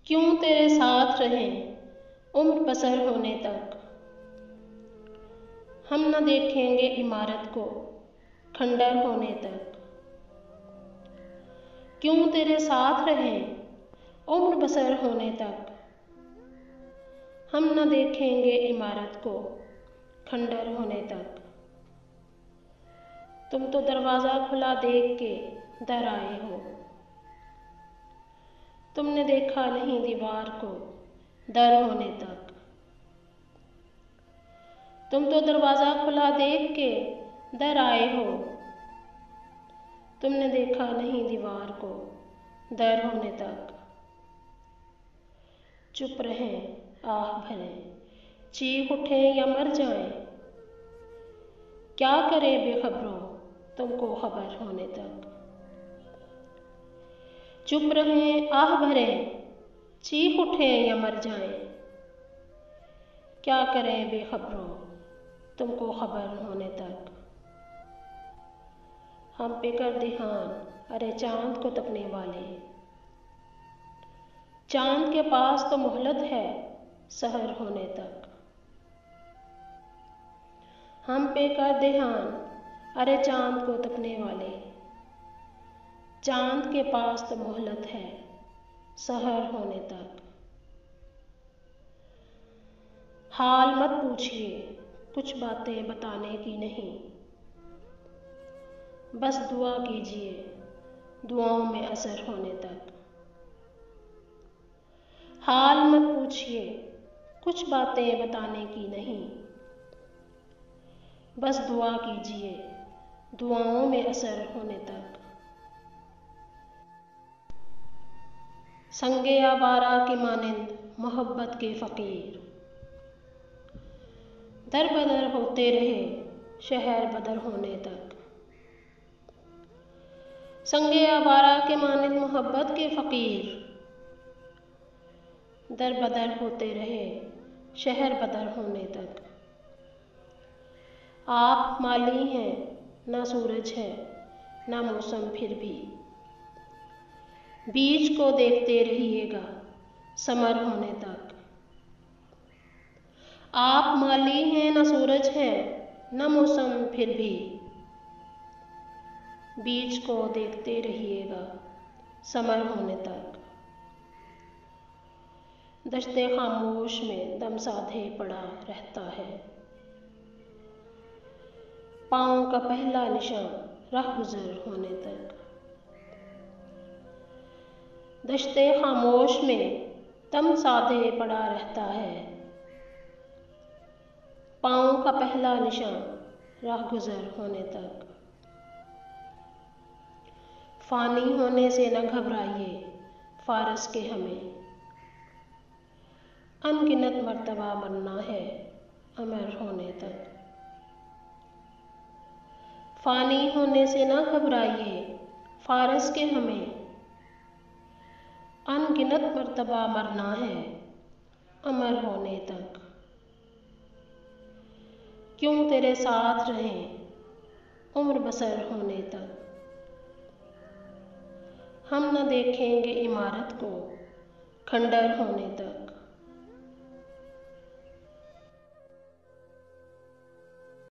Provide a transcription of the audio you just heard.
क्यों तेरे साथ रहें उम्र बसर होने तक। हम न देखेंगे इमारत को खंडर होने तक। क्यों तेरे साथ रहें उम्र बसर होने तक। हम न देखेंगे इमारत को खंडर होने तक। तुम तो दरवाज़ा खुला देख के डर आए हो। तुमने देखा नहीं दीवार को डर होने तक। तुम तो दरवाज़ा खुला देख के डर आए हो। तुमने देखा नहीं दीवार को डर होने तक। चुप रहें आह भरें चीख उठें या मर जाएं। क्या करें बेखबरों तुमको खबर होने तक। चुप रहें आह भरें चीख उठें या मर जाएं। क्या करें बेखबरों तुमको खबर होने तक। हम पे कर ध्यान अरे चांद को तपने वाले। चांद के पास तो मोहलत है सहर होने तक। हम पे कर ध्यान अरे चांद को तपने वाले। चांद के पास तो मोहलत है सहर होने तक। हाल मत पूछिए कुछ बातें बताने की नहीं। बस दुआ कीजिए दुआओं में असर होने तक। हाल मत पूछिए कुछ बातें बताने की नहीं। बस दुआ कीजिए दुआओं में असर होने तक। संगे आवारा के मानिंद मोहब्बत के फ़कीर। दर बदर होते रहे शहर बदर होने तक। संगे आवारा के मानिंद मोहब्बत के फ़कीर। दर बदर होते रहे शहर बदर होने तक। आप माली हैं ना सूरज है ना मौसम फिर भी। बीच को देखते रहिएगा समर होने तक। आप माली हैं ना सूरज है ना मौसम फिर भी। बीच को देखते रहिएगा समर होने तक। दश्ते खामोश में दम साधे पड़ा रहता है। पाँव का पहला निशान राह गुजर होने तक। दश्ते खामोश में दम साधे पड़ा रहता है। पाँव का पहला निशान राह गुजर होने तक। फ़ानी होने से न घबराइए फ़ारस के हमें। अनगिनत मर्तबा मरना है अमर होने तक। फ़ानी होने से न घबराइए फ़ारस के हमें। अनगिनत मर्तबा मरना है अमर होने तक। क्यों तेरे साथ रहें उम्र बसर होने तक। हम न देखेंगे इमारत को खंडर होने तक।